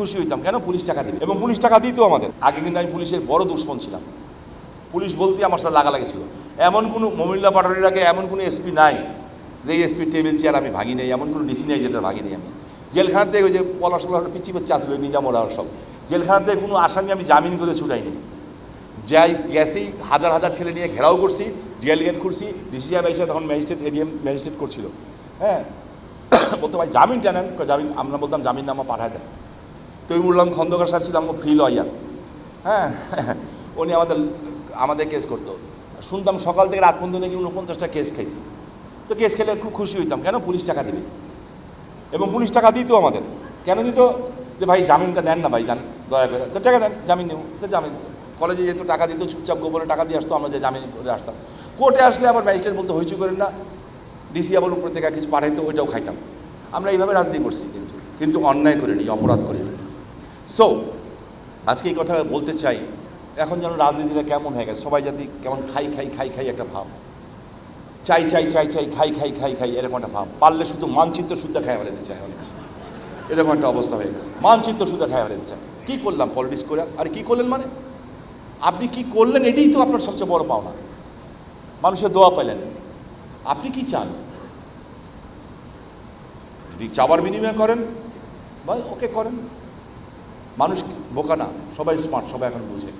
খুশি হইতাম, কেন পুলিশ টাকা দিবে, এবং পুলিশ টাকা দিত আমাদের। আগে কিন্তু আমি পুলিশের বড় দুশ্মন ছিলাম, পুলিশ বলতে আমার সাথে লাগালাগি ছিল। এমন কোনো মমিল্লা পাটোয়ারির আগে এমন কোনো এসপি নাই যে এসপির টেবিল চেয়ার আমি ভাঙি নেই, এমন কোনো ডিসি নাই যেটা ভাঙি নেই আমি। জেলখানাতে ওই যে পলাশ পিচ্ছি বাচ্চা আসলো নিজামরা সব, জেলখানাতে কোনো আসামি আমি জামিন করে ছুটাইনি। যাই গেছি হাজার হাজার ছেলে নিয়ে ঘেরাও করছি, জেল গেট খুলছি, ডিসি সাহেব এসে তখন ম্যাজিস্ট্রেট এডিএম ম্যাজিস্ট্রেট করছিল, হ্যাঁ বলতো ভাই জামিনটা নেন, জামিন আমরা বলতাম জামিন নামা পাঠায় দেন। তৈমুরলাম খন্দকার সাহেব ছিলাম, ফ্রি লয়ার, হ্যাঁ উনি আমাদের কেস করতো। শুনতাম সকাল থেকে রাত পর্যন্ত নাকি 49টা কেস খাইছি। তো কেস খেলে খুব খুশি হইতাম, কেন পুলিশ টাকা দিবে, এবং পুলিশ টাকা দিত আমাদের। কেন দিত, যে ভাই জামিনটা নেন না ভাই, জান দয়া করে, তো টাকা দেন জামিন নেব, তো জামিন। কলেজে যেহেতু টাকা দিত, চুপচাপ গোপনে টাকা দিয়ে আসতো, আমরা যে জামিন করে আসতাম। কোর্টে আসলে আবার ম্যাজিস্ট্রেট বলতো হইচু করেন না, ডিসি আবার উপর থেকে কিছু পাঠাইতো, ওইটাও খাইতাম। আমরা এইভাবে রাজনীতি করছি, কিন্তু অন্যায় করিনি, অপরাধ করিনি। সো আজকে এই কথা বলতে চাই, এখন যেন রাজনীতিটা কেমন হয়ে গেছে, সবাই যদি কেমন খাই খাই খাই খাই একটা ভাব, চাই চাই চাই চাই খাই খাই খাই খাই এরকম একটা ভাব। পারলে শুধু মানচিত্র শুদ্ধ খাই ফেলাতে চাই, অনেক এরকম একটা অবস্থা হয়ে গেছে, মানচিত্র শুদ্ধ খাই ফেলাতে চাই। কী করলাম পলিটিক্স করে, আর কী করলেন মানে আপনি কি করলেন, এটাই তো আপনার সবচেয়ে বড় পাওনা। মানুষের দোয়া পেলেন, আপনি কি চান, যদি চাওয়ার বিনিময় করেন বা ওকে করেন। মানুষ বোকা না, সবাই স্মার্ট, সবাই এখন বুঝে।